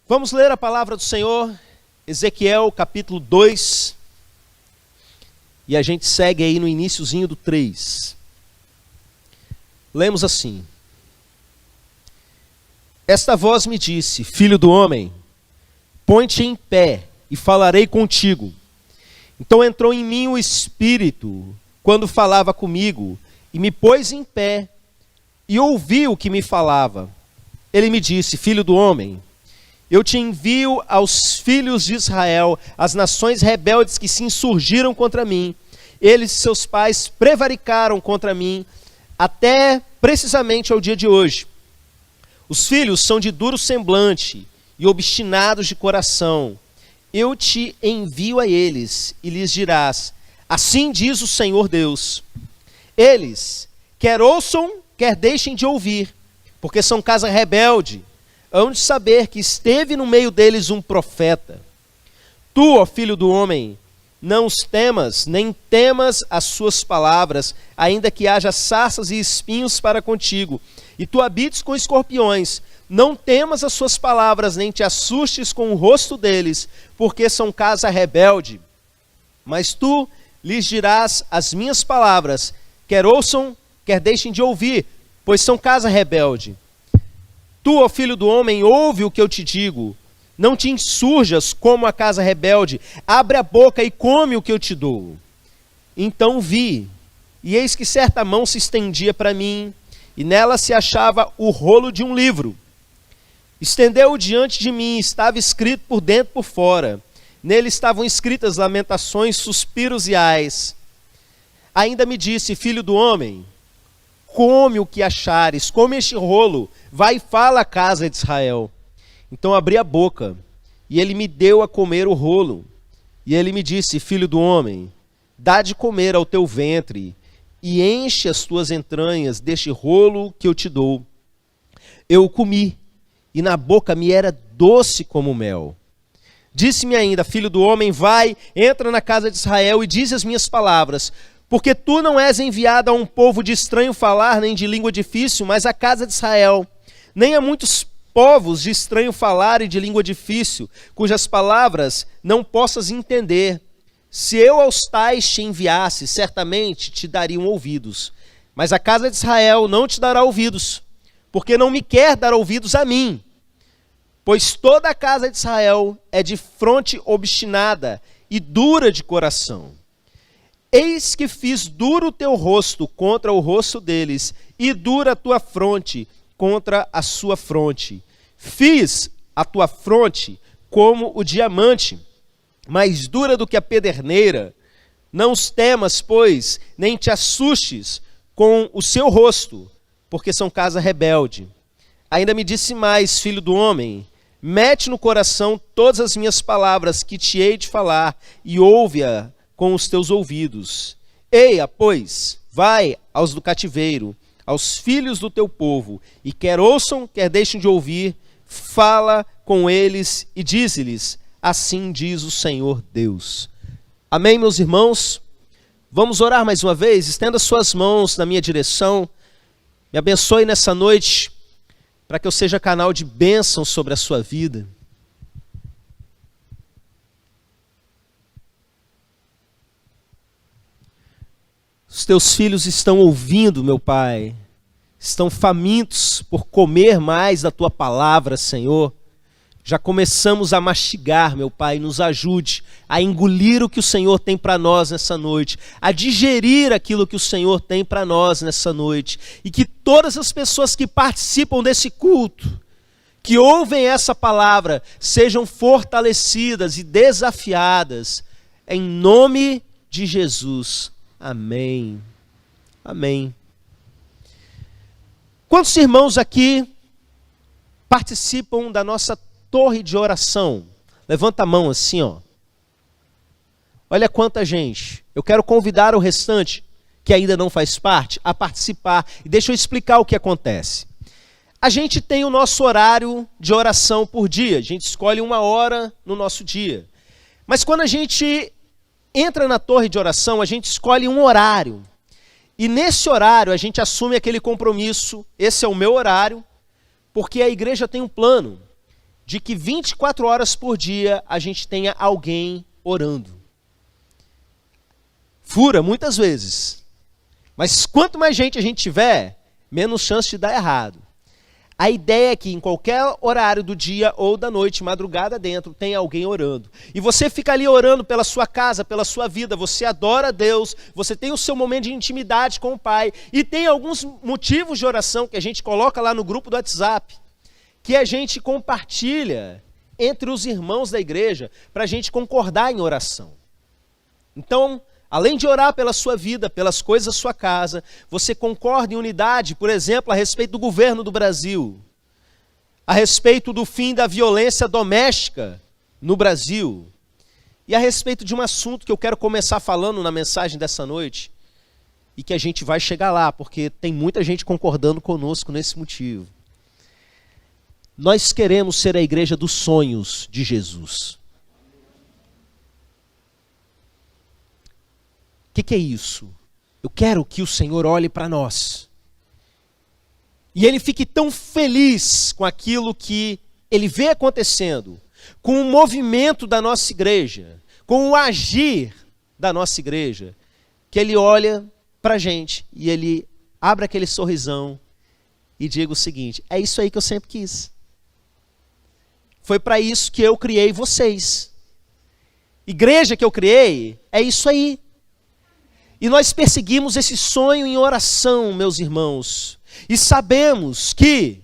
Vamos ler a palavra do Senhor, Ezequiel capítulo 2, e a gente segue aí no iniciozinho do 3. Lemos assim: Esta voz me disse, filho do homem, põe-te em pé e falarei contigo. Então entrou em mim o Espírito, quando falava comigo, e me pôs em pé, e ouvi o que me falava. Ele me disse, filho do homem, eu te envio aos filhos de Israel, as nações rebeldes que se insurgiram contra mim. Eles e seus pais prevaricaram contra mim, até precisamente ao dia de hoje. Os filhos são de duro semblante e obstinados de coração. Eu te envio a eles e lhes dirás, assim diz o Senhor Deus. Eles, quer ouçam, quer deixem de ouvir, porque são casa rebelde. Hão de saber que esteve no meio deles um profeta. Tu, ó filho do homem, não os temas, nem temas as suas palavras, ainda que haja sarças e espinhos para contigo, e tu habites com escorpiões. Não temas as suas palavras, nem te assustes com o rosto deles, porque são casa rebelde. Mas tu lhes dirás as minhas palavras, quer ouçam, quer deixem de ouvir, pois são casa rebelde. Tu, ó filho do homem, ouve o que eu te digo. Não te insurjas como a casa rebelde. Abre a boca e come o que eu te dou. Então vi, e eis que certa mão se estendia para mim, e nela se achava o rolo de um livro. Estendeu-o diante de mim, estava escrito por dentro e por fora. Nele estavam escritas lamentações, suspiros e ais. Ainda me disse, filho do homem, come o que achares, come este rolo, vai e fala à casa de Israel. Então abri a boca, e ele me deu a comer o rolo. E ele me disse, filho do homem, dá de comer ao teu ventre, e enche as tuas entranhas deste rolo que eu te dou. Eu o comi, e na boca me era doce como mel. Disse-me ainda, filho do homem, vai, entra na casa de Israel e diz as minhas palavras, porque tu não és enviado a um povo de estranho falar, nem de língua difícil, mas à casa de Israel, nem a muitos povos de estranho falar e de língua difícil, cujas palavras não possas entender. Se eu aos tais te enviasse, certamente te dariam ouvidos. Mas a casa de Israel não te dará ouvidos, porque não me quer dar ouvidos a mim. Pois toda a casa de Israel é de fronte obstinada e dura de coração. Eis que fiz duro o teu rosto contra o rosto deles, e dura a tua fronte contra a sua fronte. Fiz a tua fronte como o diamante, mais dura do que a pederneira. Não os temas, pois, nem te assustes com o seu rosto, porque são casa rebelde. Ainda me disse mais, filho do homem, mete no coração todas as minhas palavras que te hei de falar, e ouve-a com os teus ouvidos. Eia, pois, vai aos do cativeiro, aos filhos do teu povo, e quer ouçam, quer deixem de ouvir, fala com eles e dize-lhes, assim diz o Senhor Deus. Amém, meus irmãos? Vamos orar mais uma vez? Estenda suas mãos na minha direção, me abençoe nessa noite, para que eu seja canal de bênção sobre a sua vida. Os teus filhos estão ouvindo, meu Pai, estão famintos por comer mais da tua palavra, Senhor. Já começamos a mastigar, meu Pai, nos ajude a engolir o que o Senhor tem para nós nessa noite, a digerir aquilo que o Senhor tem para nós nessa noite, e que todas as pessoas que participam desse culto, que ouvem essa palavra, sejam fortalecidas e desafiadas, em nome de Jesus. Amém. Amém. Quantos irmãos aqui participam da nossa torre de oração? Levanta a mão assim, ó. Olha quanta gente. Eu quero convidar o restante, que ainda não faz parte, a participar. E deixa eu explicar o que acontece. A gente tem o nosso horário de oração por dia. A gente escolhe 1 hora no nosso dia. Mas quando a gente entra na torre de oração, a gente escolhe um horário. E nesse horário a gente assume aquele compromisso, esse é o meu horário, porque a igreja tem um plano de que 24 horas por dia a gente tenha alguém orando. Fura muitas vezes. Mas quanto mais gente a gente tiver, menos chance de dar errado. A ideia é que em qualquer horário do dia ou da noite, madrugada dentro, tem alguém orando. E você fica ali orando pela sua casa, pela sua vida, você adora a Deus, você tem o seu momento de intimidade com o Pai. E tem alguns motivos de oração que a gente coloca lá no grupo do WhatsApp, que a gente compartilha entre os irmãos da igreja, para a gente concordar em oração. Então, além de orar pela sua vida, pelas coisas da sua casa, você concorda em unidade, por exemplo, a respeito do governo do Brasil, a respeito do fim da violência doméstica no Brasil, e a respeito de um assunto que eu quero começar falando na mensagem dessa noite, e que a gente vai chegar lá, porque tem muita gente concordando conosco nesse motivo. Nós queremos ser a igreja dos sonhos de Jesus. O que é isso? Eu quero que o Senhor olhe para nós. E Ele fique tão feliz com aquilo que Ele vê acontecendo, com o movimento da nossa igreja, com o agir da nossa igreja, que Ele olha para a gente e Ele abre aquele sorrisão e diga o seguinte: é isso aí que eu sempre quis. Foi para isso que eu criei vocês. Igreja que eu criei, é isso aí. E nós perseguimos esse sonho em oração, meus irmãos. E sabemos que,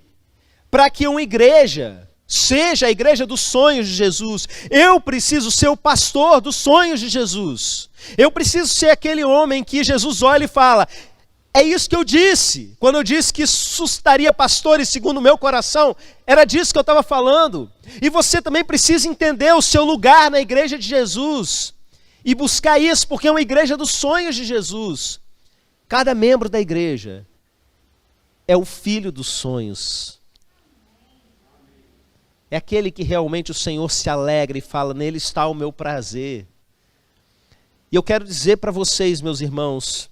para que uma igreja seja a igreja dos sonhos de Jesus, eu preciso ser o pastor dos sonhos de Jesus. Eu preciso ser aquele homem que Jesus olha e fala: é isso que eu disse. Quando eu disse que suscitaria pastores segundo o meu coração, era disso que eu estava falando. E você também precisa entender o seu lugar na igreja de Jesus. E buscar isso, porque é uma igreja dos sonhos de Jesus. Cada membro da igreja é o filho dos sonhos. É aquele que realmente o Senhor se alegra e fala: nele está o meu prazer. E eu quero dizer para vocês, meus irmãos,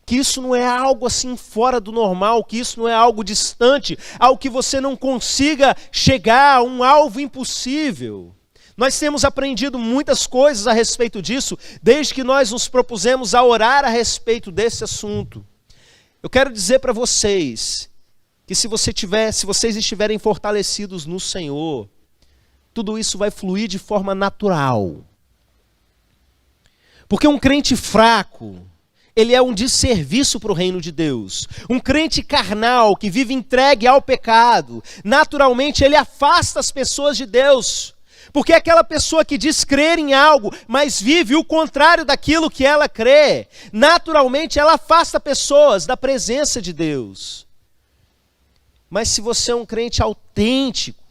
que isso não é algo assim fora do normal, que isso não é algo distante, algo que você não consiga chegar, um alvo impossível. Nós temos aprendido muitas coisas a respeito disso, desde que nós nos propusemos a orar a respeito desse assunto. Eu quero dizer para vocês que se vocês estiverem fortalecidos no Senhor, tudo isso vai fluir de forma natural. Porque um crente fraco, ele é um desserviço para o reino de Deus. Um crente carnal que vive entregue ao pecado, naturalmente ele afasta as pessoas de Deus. Porque aquela pessoa que diz crer em algo, mas vive o contrário daquilo que ela crê, naturalmente ela afasta pessoas da presença de Deus. Mas se você é um crente autêntico,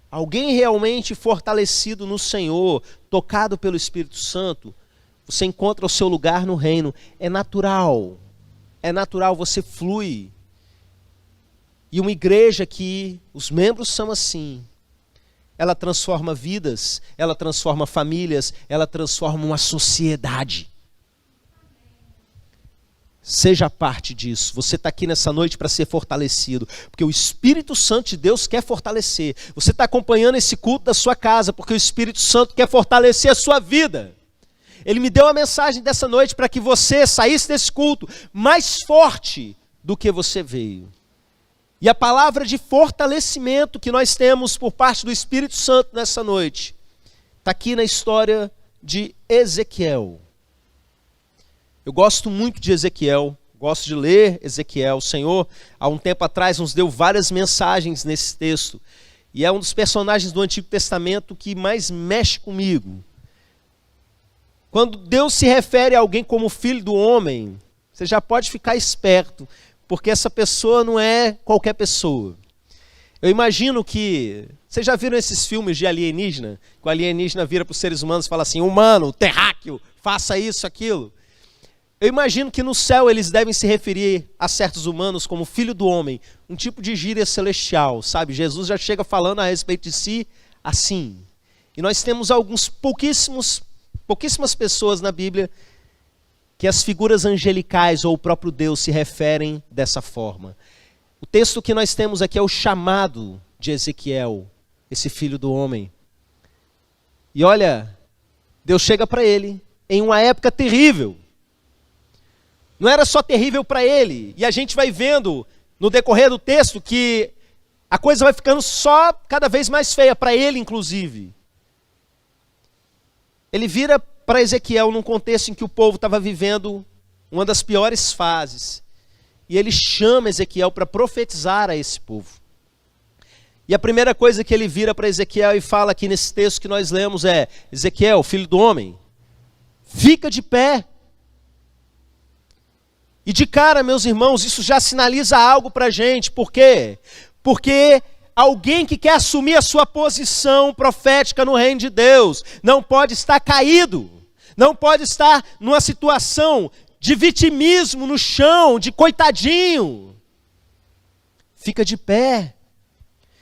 alguém realmente fortalecido no Senhor, tocado pelo Espírito Santo, você encontra o seu lugar no reino. É natural, você flui. E uma igreja que os membros são assim, ela transforma vidas, ela transforma famílias, ela transforma uma sociedade. Seja parte disso. Você está aqui nessa noite para ser fortalecido, porque o Espírito Santo de Deus quer fortalecer. Você está acompanhando esse culto da sua casa, porque o Espírito Santo quer fortalecer a sua vida. Ele me deu a mensagem dessa noite para que você saísse desse culto mais forte do que você veio. E a palavra de fortalecimento que nós temos por parte do Espírito Santo nessa noite está aqui na história de Ezequiel. Eu gosto muito de Ezequiel, gosto de ler Ezequiel. O Senhor, há um tempo atrás, nos deu várias mensagens nesse texto. E é um dos personagens do Antigo Testamento que mais mexe comigo. Quando Deus se refere a alguém como filho do homem, você já pode ficar esperto, porque essa pessoa não é qualquer pessoa. Eu imagino que... Vocês já viram esses filmes de alienígena? Que o alienígena vira para os seres humanos e fala assim: humano, terráqueo, faça isso, aquilo. Eu imagino que no céu eles devem se referir a certos humanos como filho do homem, um tipo de gíria celestial, sabe? Jesus já chega falando a respeito de si assim. E nós temos pouquíssimas pessoas na Bíblia que as figuras angelicais ou o próprio Deus se referem dessa forma. O texto que nós temos aqui é o chamado de Ezequiel esse filho do homem. E olha, Deus chega para ele em uma época terrível. Não era só terrível para ele, e a gente vai vendo no decorrer do texto que a coisa vai ficando só cada vez mais feia para ele, inclusive. Ele vira para Ezequiel num contexto em que o povo estava vivendo uma das piores fases. E ele chama Ezequiel para profetizar a esse povo. E a primeira coisa que ele vira para Ezequiel e fala aqui nesse texto que nós lemos é: Ezequiel, filho do homem, fica de pé. E de cara, meus irmãos, isso já sinaliza algo para a gente. Por quê? Porque alguém que quer assumir a sua posição profética no reino de Deus não pode estar caído, não pode estar numa situação de vitimismo no chão, de coitadinho. Fica de pé.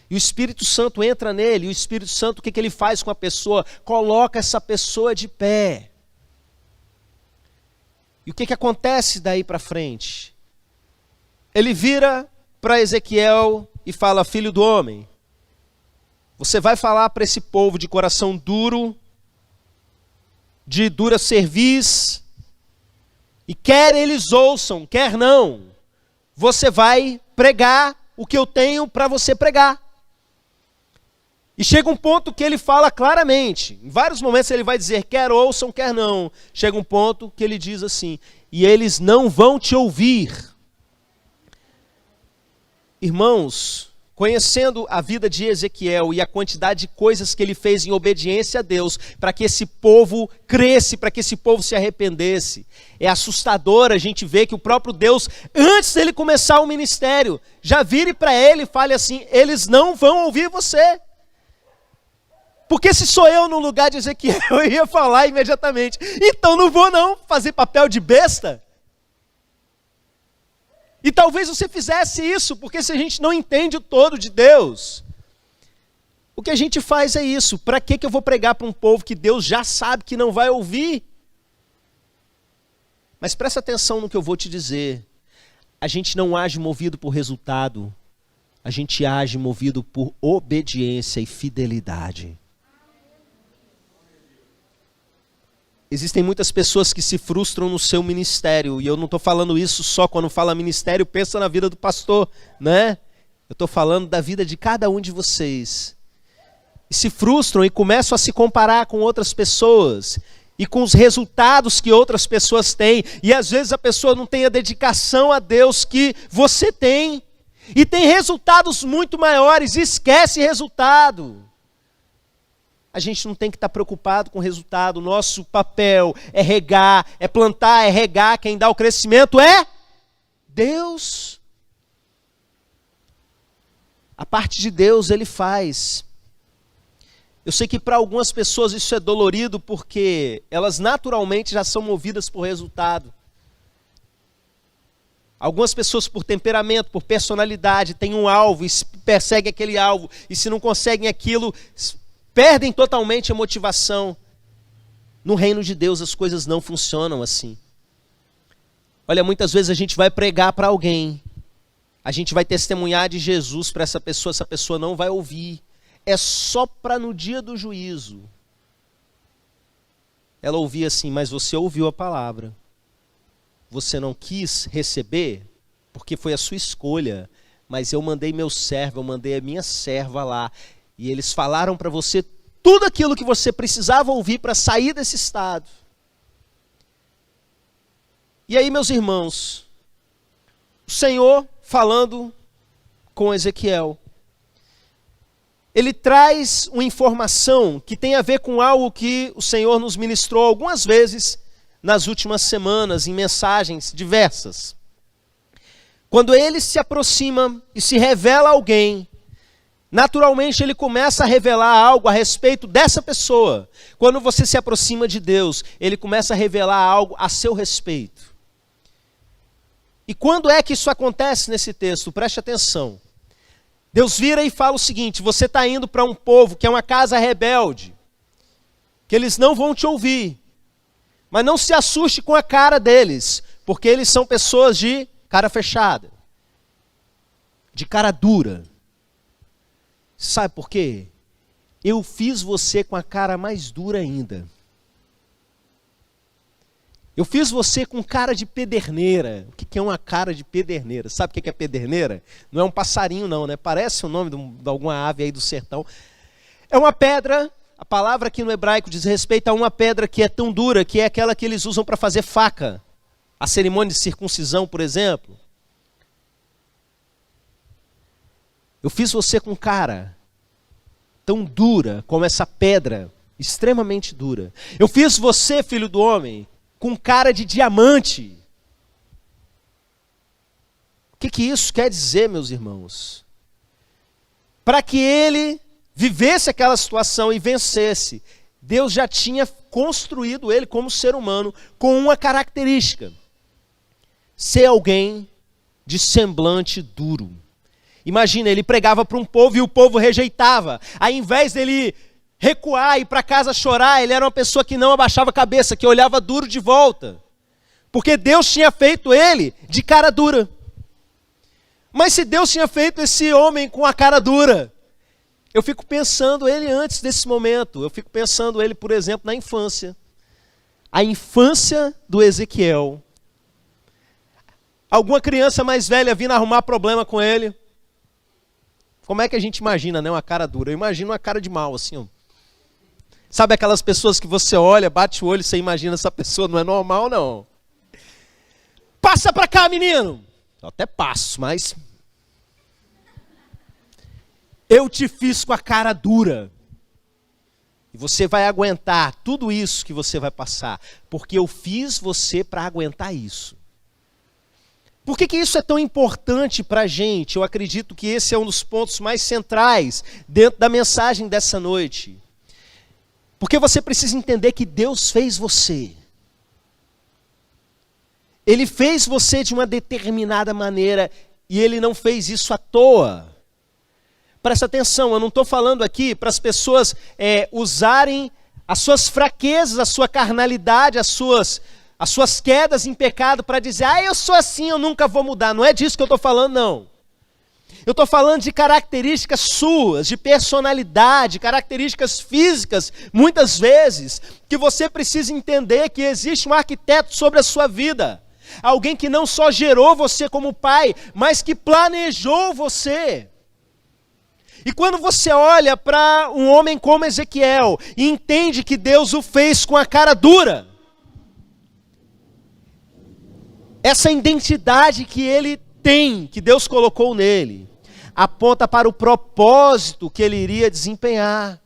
E o Espírito Santo entra nele, e o Espírito Santo, o que ele faz com a pessoa? Coloca essa pessoa de pé. E o que acontece daí para frente? Ele vira para Ezequiel e fala: filho do homem, você vai falar para esse povo de coração duro, de dura cerviz, e quer eles ouçam, quer não, você vai pregar o que eu tenho para você pregar. E chega um ponto que ele fala claramente, em vários momentos ele vai dizer quer ouçam, quer não. Chega um ponto que ele diz assim: e eles não vão te ouvir. Irmãos, conhecendo a vida de Ezequiel e a quantidade de coisas que ele fez em obediência a Deus, para que esse povo cresce, para que esse povo se arrependesse, é assustador a gente ver que o próprio Deus, antes dele começar o ministério, já vire para ele e fale assim: eles não vão ouvir você. Porque se sou eu no lugar de Ezequiel, eu ia falar imediatamente: então não vou não fazer papel de besta. E talvez você fizesse isso, porque se a gente não entende o todo de Deus, o que a gente faz é isso: para que eu vou pregar para um povo que Deus já sabe que não vai ouvir? Mas presta atenção no que eu vou te dizer. A gente não age movido por resultado, a gente age movido por obediência e fidelidade. Existem muitas pessoas que se frustram no seu ministério, e eu não estou falando isso só quando fala ministério, pensa na vida do pastor, né? Eu estou falando da vida de cada um de vocês. E se frustram e começam a se comparar com outras pessoas, e com os resultados que outras pessoas têm, e às vezes a pessoa não tem a dedicação a Deus que você tem, e tem resultados muito maiores, e esquece resultado. A gente não tem que estar preocupado com o resultado. O nosso papel é regar, é plantar, é regar. Quem dá o crescimento é Deus. A parte de Deus Ele faz. Eu sei que para algumas pessoas isso é dolorido, porque elas naturalmente já são movidas por resultado. Algumas pessoas por temperamento, por personalidade, têm um alvo e perseguem aquele alvo. E se não conseguem aquilo, perdem totalmente a motivação. No reino de Deus as coisas não funcionam assim. Olha, muitas vezes a gente vai pregar para alguém, a gente vai testemunhar de Jesus para essa pessoa não vai ouvir. É só para no dia do juízo ela ouvir assim: mas você ouviu a palavra, você não quis receber, porque foi a sua escolha, mas eu mandei meu servo, eu mandei a minha serva lá, e eles falaram para você tudo aquilo que você precisava ouvir para sair desse estado. E aí, meus irmãos, o Senhor falando com Ezequiel, ele traz uma informação que tem a ver com algo que o Senhor nos ministrou algumas vezes nas últimas semanas, em mensagens diversas. Quando ele se aproxima e se revela a alguém, naturalmente ele começa a revelar algo a respeito dessa pessoa. Quando você se aproxima de Deus, ele começa a revelar algo a seu respeito. E quando é que isso acontece nesse texto? Preste atenção. Deus vira e fala o seguinte: você está indo para um povo que é uma casa rebelde, que eles não vão te ouvir. Mas não se assuste com a cara deles, porque eles são pessoas de cara fechada, de cara dura. Sabe por quê? eu fiz você com a cara mais dura ainda. Eu fiz você com cara de pederneira. O que é uma cara de pederneira? Sabe o que é pederneira? Não é um passarinho não, né? Parece o nome de alguma ave aí do sertão. É uma pedra, a palavra aqui no hebraico diz respeito a uma pedra que é tão dura, que é aquela que eles usam para fazer faca. A cerimônia de circuncisão, por exemplo. Eu fiz você com cara tão dura como essa pedra, extremamente dura. Eu fiz você, filho do homem, com cara de diamante. O que isso quer dizer, meus irmãos? Para que ele vivesse aquela situação e vencesse, Deus já tinha construído ele como ser humano com uma característica: ser alguém de semblante duro. Imagina, ele pregava para um povo e o povo rejeitava. Ao invés dele recuar e ir para casa chorar, ele era uma pessoa que não abaixava a cabeça, que olhava duro de volta. Porque Deus tinha feito ele de cara dura. Mas se Deus tinha feito esse homem com a cara dura, eu fico pensando ele antes desse momento. Eu fico pensando ele, por exemplo, na infância. A infância do Ezequiel. Alguma criança mais velha vindo arrumar problema com ele. Como é que a gente imagina, né, uma cara dura? Eu imagino uma cara de mal, assim, ó. Sabe aquelas pessoas que você olha, bate o olho e você imagina essa pessoa não é normal, não. Passa pra cá, menino. Eu até passo, mas... eu te fiz com a cara dura. E você vai aguentar tudo isso que você vai passar. Porque eu fiz você para aguentar isso. Por que isso é tão importante para a gente? Eu acredito que esse é um dos pontos mais centrais dentro da mensagem dessa noite. Porque você precisa entender que Deus fez você. Ele fez você de uma determinada maneira e Ele não fez isso à toa. Presta atenção, eu não estou falando aqui para as pessoas usarem as suas fraquezas, a sua carnalidade, as suas quedas em pecado para dizer, eu sou assim, eu nunca vou mudar. Não é disso que eu estou falando, não. Eu estou falando de características suas, de personalidade, características físicas, muitas vezes, que você precisa entender que existe um arquiteto sobre a sua vida. Alguém que não só gerou você como pai, mas que planejou você. E quando você olha para um homem como Ezequiel e entende que Deus o fez com a cara dura, essa identidade que ele tem, que Deus colocou nele, aponta para o propósito que ele iria desempenhar.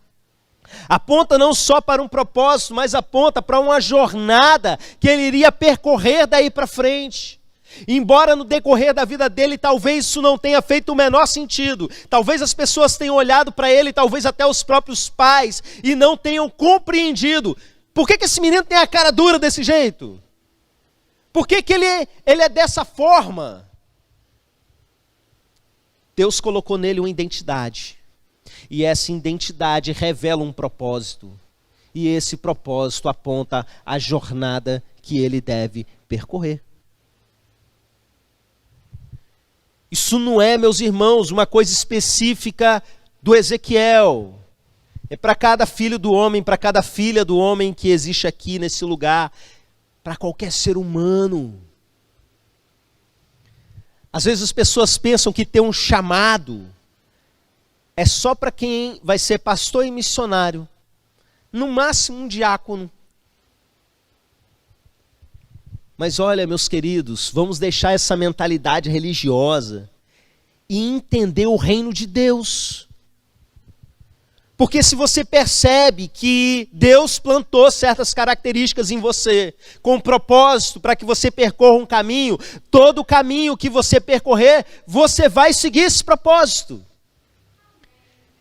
Aponta não só para um propósito, mas aponta para uma jornada que ele iria percorrer daí para frente. Embora no decorrer da vida dele, talvez isso não tenha feito o menor sentido. Talvez as pessoas tenham olhado para ele, talvez até os próprios pais, e não tenham compreendido. Por que esse menino tem a cara dura desse jeito? Por que ele é dessa forma? Deus colocou nele uma identidade. E essa identidade revela um propósito. E esse propósito aponta a jornada que ele deve percorrer. Isso não é, meus irmãos, uma coisa específica do Ezequiel. É para cada filho do homem, para cada filha do homem que existe aqui nesse lugar. Para qualquer ser humano. Às vezes as pessoas pensam que ter um chamado é só para quem vai ser pastor e missionário. No máximo um diácono. Mas olha, meus queridos, vamos deixar essa mentalidade religiosa e entender o reino de Deus. Porque se você percebe que Deus plantou certas características em você, com um propósito para que você percorra um caminho, todo o caminho que você percorrer, você vai seguir esse propósito.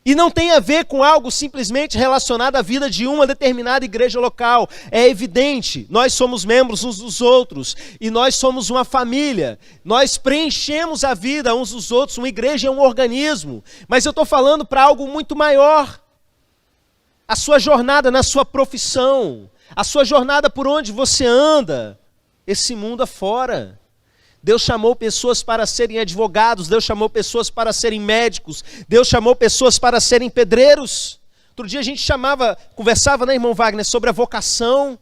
E não tem a ver com algo simplesmente relacionado à vida de uma determinada igreja local. É evidente, nós somos membros uns dos outros, e nós somos uma família. Nós preenchemos a vida uns dos outros, uma igreja é um organismo. Mas eu estou falando para algo muito maior. A sua jornada na sua profissão, a sua jornada por onde você anda, esse mundo afora. Deus chamou pessoas para serem advogados, Deus chamou pessoas para serem médicos, Deus chamou pessoas para serem pedreiros. Outro dia a gente conversava, né, irmão Wagner, sobre a vocação.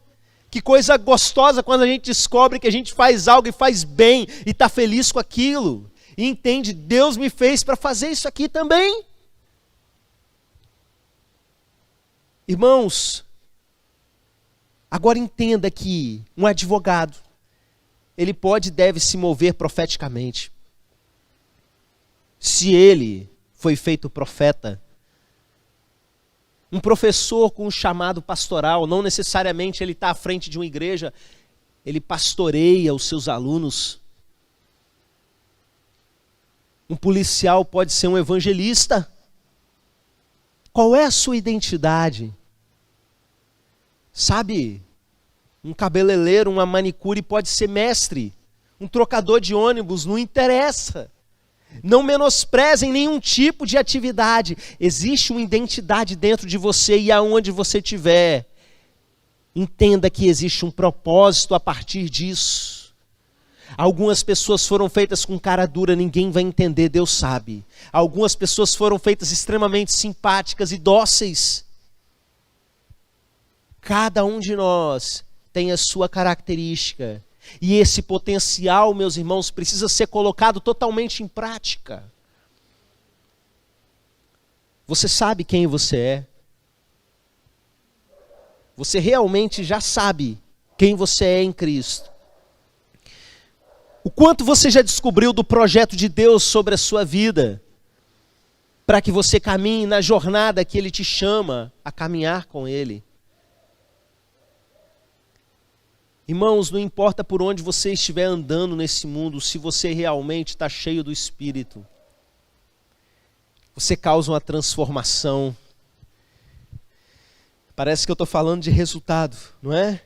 Que coisa gostosa quando a gente descobre que a gente faz algo e faz bem e está feliz com aquilo. E entende, Deus me fez para fazer isso aqui também. Irmãos, agora entenda que um advogado, ele pode e deve se mover profeticamente. Se ele foi feito profeta, um professor com um chamado pastoral, não necessariamente ele está à frente de uma igreja, ele pastoreia os seus alunos. Um policial pode ser um evangelista. Qual é a sua identidade? Sabe, um cabeleireiro, uma manicure pode ser mestre. Um trocador de ônibus, não interessa. Não menosprezem nenhum tipo de atividade. Existe uma identidade dentro de você e aonde você estiver, entenda que existe um propósito a partir disso. Algumas pessoas foram feitas com cara dura, ninguém vai entender, Deus sabe. Algumas pessoas foram feitas extremamente simpáticas e dóceis. Cada um de nós tem a sua característica. E esse potencial, meus irmãos, precisa ser colocado totalmente em prática. Você sabe quem você é? Você realmente já sabe quem você é em Cristo? O quanto você já descobriu do projeto de Deus sobre a sua vida, para que você caminhe na jornada que Ele te chama a caminhar com Ele? Irmãos, não importa por onde você estiver andando nesse mundo, se você realmente está cheio do Espírito, você causa uma transformação. Parece que eu estou falando de resultado, não é?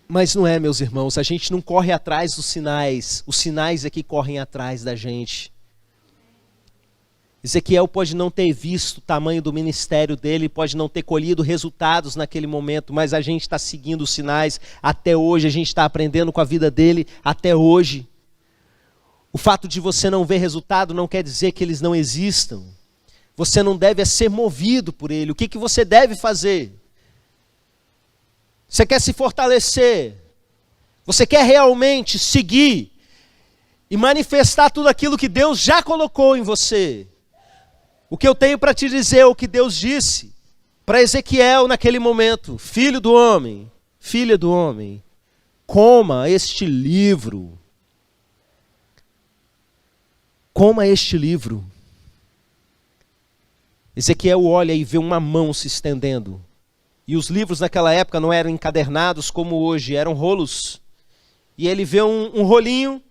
Mas não é, meus irmãos, a gente não corre atrás dos sinais, os sinais é que correm atrás da gente. Ezequiel pode não ter visto o tamanho do ministério dele, pode não ter colhido resultados naquele momento, mas a gente está seguindo os sinais até hoje, a gente está aprendendo com a vida dele até hoje. O fato de você não ver resultado não quer dizer que eles não existam. Você não deve ser movido por ele. O que você deve fazer? Você quer se fortalecer? Você quer realmente seguir e manifestar tudo aquilo que Deus já colocou em você? O que eu tenho para te dizer é o que Deus disse para Ezequiel naquele momento: filho do homem, filha do homem, coma este livro. Coma este livro. Ezequiel olha e vê uma mão se estendendo. E os livros naquela época não eram encadernados como hoje, eram rolos. E ele vê um rolinho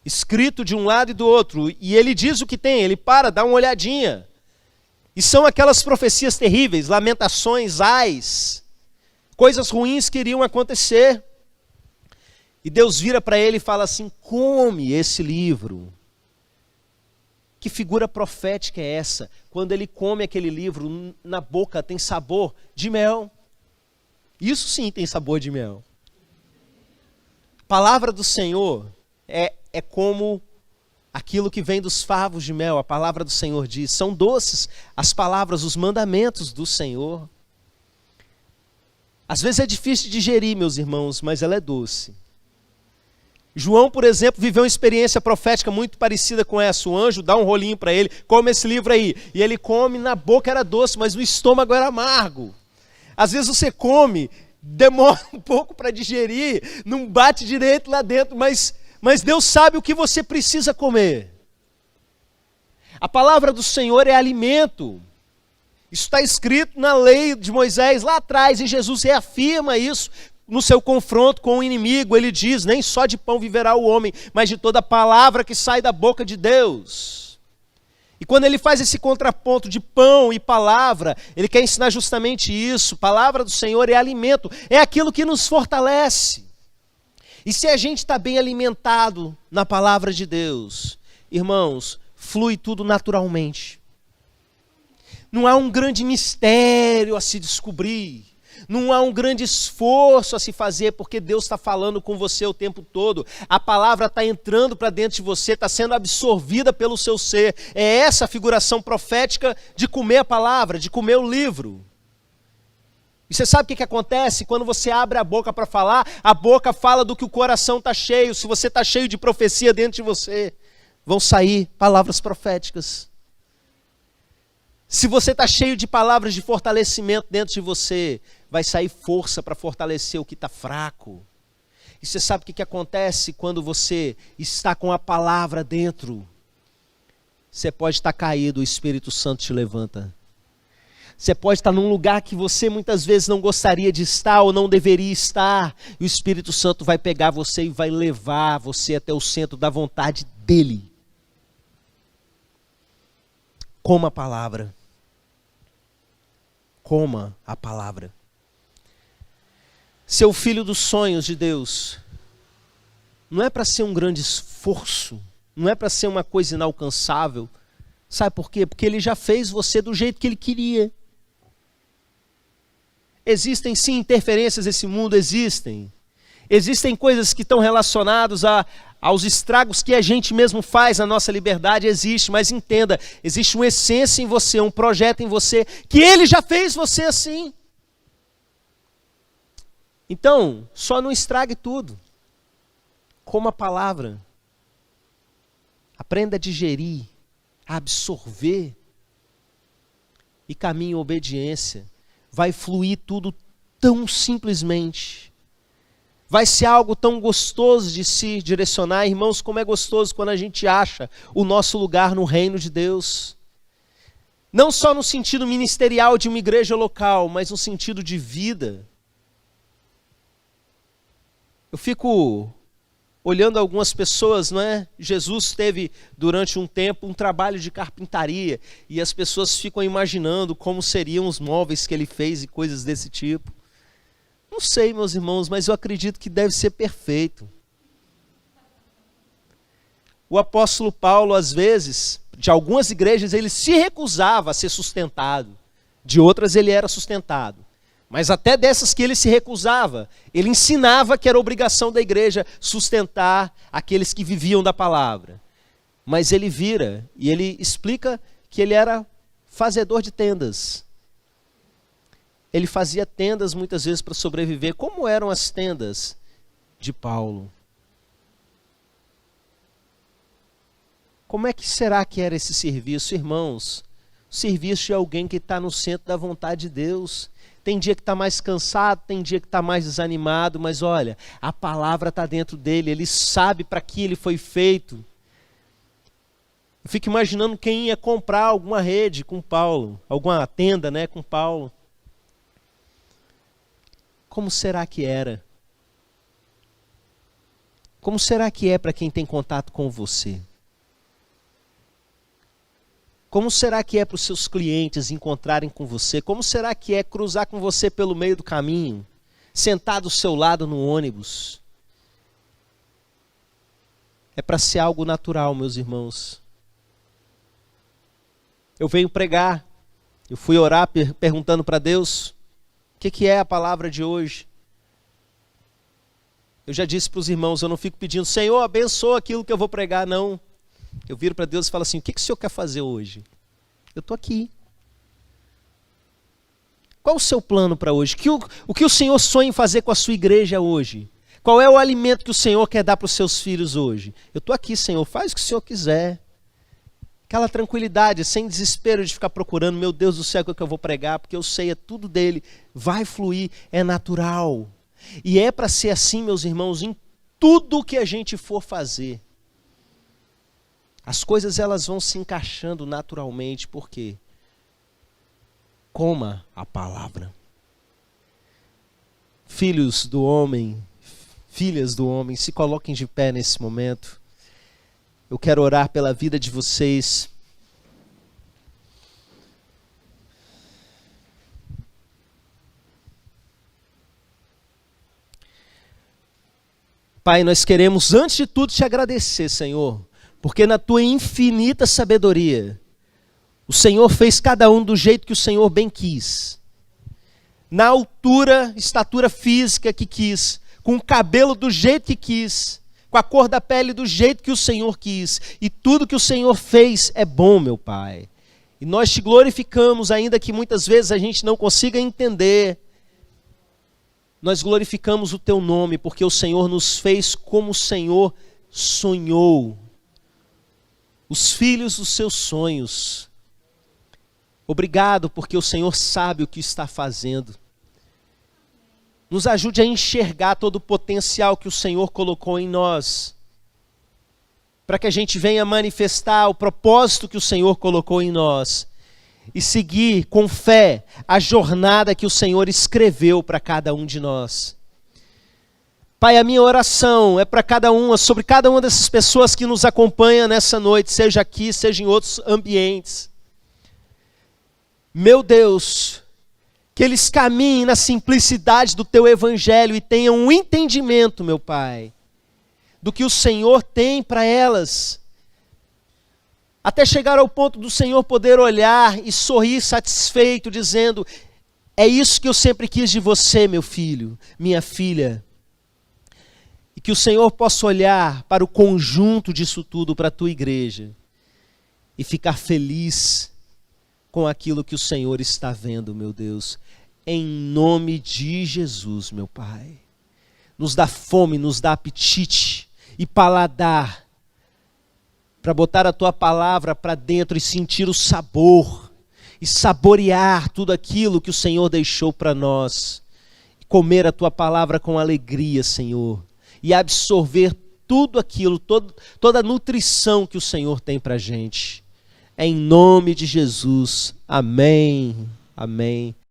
escrito de um lado e do outro. E ele diz o que tem, ele para, dá uma olhadinha. E são aquelas profecias terríveis, lamentações, ais, coisas ruins que iriam acontecer. E Deus vira para ele e fala assim: come esse livro. Que figura profética é essa? Quando ele come aquele livro, na boca tem sabor de mel. Isso sim tem sabor de mel. A palavra do Senhor é como aquilo que vem dos favos de mel. A palavra do Senhor diz, são doces as palavras, os mandamentos do Senhor. Às vezes é difícil de digerir, meus irmãos, mas ela é doce. João, por exemplo, viveu uma experiência profética muito parecida com essa. O anjo dá um rolinho para ele, come esse livro aí. E ele come, na boca era doce, mas no estômago era amargo. Às vezes você come, demora um pouco para digerir, não bate direito lá dentro, mas Deus sabe o que você precisa comer. A palavra do Senhor é alimento. Isso está escrito na lei de Moisés lá atrás, e Jesus reafirma isso no seu confronto com o inimigo. Ele diz, nem só de pão viverá o homem, mas de toda palavra que sai da boca de Deus. E quando ele faz esse contraponto de pão e palavra, ele quer ensinar justamente isso. Palavra do Senhor é alimento, é aquilo que nos fortalece. E se a gente está bem alimentado na palavra de Deus, irmãos, flui tudo naturalmente. Não há um grande mistério a se descobrir. Não há um grande esforço a se fazer, porque Deus está falando com você o tempo todo. A palavra está entrando para dentro de você, está sendo absorvida pelo seu ser. É essa a figuração profética de comer a palavra, de comer o livro. E você sabe o que acontece? Quando você abre a boca para falar, a boca fala do que o coração está cheio. Se você está cheio de profecia dentro de você, vão sair palavras proféticas. Se você está cheio de palavras de fortalecimento dentro de você, vai sair força para fortalecer o que está fraco. E você sabe o que acontece quando você está com a palavra dentro? Você pode estar caído, o Espírito Santo te levanta. Você pode estar num lugar que você muitas vezes não gostaria de estar ou não deveria estar. E o Espírito Santo vai pegar você e vai levar você até o centro da vontade dEle. Coma a palavra. Coma a palavra. Ser o filho dos sonhos de Deus não é para ser um grande esforço, não é para ser uma coisa inalcançável. Sabe por quê? Porque Ele já fez você do jeito que Ele queria. Existem sim interferências nesse mundo, existem. Existem coisas que estão relacionadas aos estragos que a gente mesmo faz na nossa liberdade, existe. Mas entenda, existe uma essência em você, um projeto em você, que Ele já fez você assim. Então, só não estrague tudo. Coma a palavra. Aprenda a digerir, a absorver. E caminhe em obediência. Vai fluir tudo tão simplesmente. Vai ser algo tão gostoso de se direcionar. Irmãos, como é gostoso quando a gente acha o nosso lugar no reino de Deus. Não só no sentido ministerial de uma igreja local, mas no sentido de vida. Eu fico olhando algumas pessoas, não é? Jesus teve durante um tempo um trabalho de carpintaria e as pessoas ficam imaginando como seriam os móveis que ele fez e coisas desse tipo. Não sei, meus irmãos, mas eu acredito que deve ser perfeito. O apóstolo Paulo, às vezes, de algumas igrejas, ele se recusava a ser sustentado. De outras ele era sustentado. Mas até dessas que ele se recusava, ele ensinava que era obrigação da igreja sustentar aqueles que viviam da palavra. Mas ele vira e ele explica que ele era fazedor de tendas. Ele fazia tendas muitas vezes para sobreviver. Como eram as tendas de Paulo? Como é que será que era esse serviço, irmãos? O serviço de alguém que está no centro da vontade de Deus. Tem dia que está mais cansado, tem dia que está mais desanimado, mas olha, a palavra está dentro dele, ele sabe para que ele foi feito. Eu fico imaginando quem ia comprar alguma rede com Paulo, alguma tenda, né, com Paulo. Como será que era? Como será que é para quem tem contato com você? Como será que é para os seus clientes encontrarem com você? Como será que é cruzar com você pelo meio do caminho? Sentar do seu lado no ônibus? É para ser algo natural, meus irmãos. Eu venho pregar, eu fui orar perguntando para Deus, o que é a palavra de hoje? Eu já disse para os irmãos, eu não fico pedindo, Senhor, abençoa aquilo que eu vou pregar, não. Eu viro para Deus e falo assim, o que o Senhor quer fazer hoje? Eu estou aqui. Qual o seu plano para hoje? O que o Senhor sonha em fazer com a sua igreja hoje? Qual é o alimento que o Senhor quer dar para os seus filhos hoje? Eu estou aqui, Senhor, faz o que o Senhor quiser. Aquela tranquilidade, sem desespero de ficar procurando, meu Deus do céu, o que eu vou pregar, porque eu sei, é tudo dele, vai fluir, é natural. E é para ser assim, meus irmãos, em tudo que a gente for fazer. As coisas elas vão se encaixando naturalmente, por quê? Coma a palavra. Filhos do homem, filhas do homem, se coloquem de pé nesse momento. Eu quero orar pela vida de vocês. Pai, nós queremos antes de tudo te agradecer, Senhor, porque na tua infinita sabedoria, o Senhor fez cada um do jeito que o Senhor bem quis. na altura, estatura física que quis, com o cabelo do jeito que quis, com a cor da pele do jeito que o Senhor quis. E tudo que o Senhor fez é bom, meu Pai. E nós te glorificamos, ainda que muitas vezes a gente não consiga entender. Nós glorificamos o teu nome, porque o Senhor nos fez como o Senhor sonhou. Os filhos dos seus sonhos. Obrigado, porque o Senhor sabe o que está fazendo. Nos ajude a enxergar todo o potencial que o Senhor colocou em nós, para que a gente venha manifestar o propósito que o Senhor colocou em nós e seguir com fé a jornada que o Senhor escreveu para cada um de nós. Pai, a minha oração é para sobre cada uma dessas pessoas que nos acompanham nessa noite, seja aqui, seja em outros ambientes. Meu Deus, que eles caminhem na simplicidade do teu evangelho e tenham um entendimento, meu Pai, do que o Senhor tem para elas, até chegar ao ponto do Senhor poder olhar e sorrir satisfeito, dizendo: é isso que eu sempre quis de você, meu filho, minha filha. E que o Senhor possa olhar para o conjunto disso tudo, para a tua igreja, e ficar feliz com aquilo que o Senhor está vendo, meu Deus. Em nome de Jesus, meu Pai. Nos dá fome, nos dá apetite e paladar para botar a tua palavra para dentro e sentir o sabor e saborear tudo aquilo que o Senhor deixou para nós. E comer a tua palavra com alegria, Senhor, e absorver tudo aquilo, toda a nutrição que o Senhor tem para a gente. Em nome de Jesus. Amém. Amém.